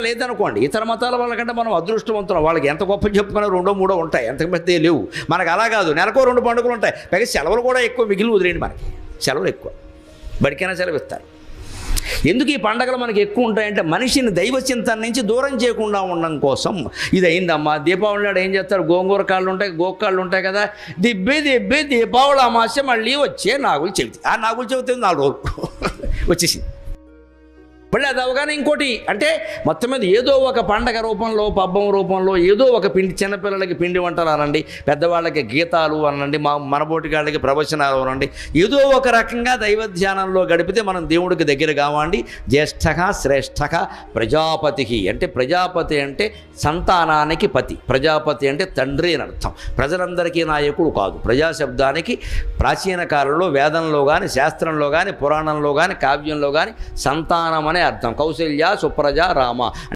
లేదనుకోండి, ఇతర మతాల వాళ్ళకంటే మనం అదృష్టవంతులం. వాళ్ళకి ఎంత గొప్ప చెప్పుకున్నా 2, 3 ఉంటాయి, ఎంతమంది లేవు. మనకు అలా కాదు, నెలకో 2 పండుగలు ఉంటాయి. పైగా సెలవులు కూడా ఎక్కువ, మిగిలి వదిలేండి. మనకి సెలవులు ఎక్కువ, బడికైనా సెలవు ఇస్తారు. ఎందుకు ఈ పండగలు మనకి ఎక్కువ ఉంటాయంటే మనిషిని దైవ చింతన నుంచి దూరం చేయకుండా ఉండడం కోసం. ఇది అయిందమ్మా. దీపావళి నాడు ఏం చేస్తారు? గోంగూర కాళ్ళు ఉంటాయి, గోకాళ్ళు ఉంటాయి కదా. దిబ్బి దీపావళి అమావాస్య మళ్ళీ వచ్చే నాగుల చవితి. ఆ నాగుల చవితి 4 రోజులు వచ్చేసింది. మళ్ళీ అది అవగానే ఇంకోటి అంటే మొత్తం మీద ఏదో ఒక పండగ రూపంలో, పబ్బం రూపంలో ఏదో ఒక పిండి, చిన్నపిల్లలకి పిండి వంటలు అనండి, పెద్దవాళ్ళకి గీతాలు అనండి, మనబోటిగాళ్ళకి ప్రవచనాలు అనండి, ఏదో ఒక రకంగా దైవ ధ్యానంలో గడిపితే మనం దేవుడికి దగ్గర కావండి. జ్యేష్ఠ శ్రేష్ఠ ప్రజాపతి అంటే, ప్రజాపతి అంటే సంతానానికి పతి, ప్రజాపతి అంటే తండ్రి అని అర్థం. ప్రజలందరికీ నాయకుడు కాదు. ప్రజాశబ్దానికి ప్రాచీన కాలంలో వేదంలో కానీ, శాస్త్రంలో కానీ, పురాణంలో కానీ, కావ్యంలో కానీ సంతానం అనే అర్థం. కౌసల్య సుప్రజ రామ.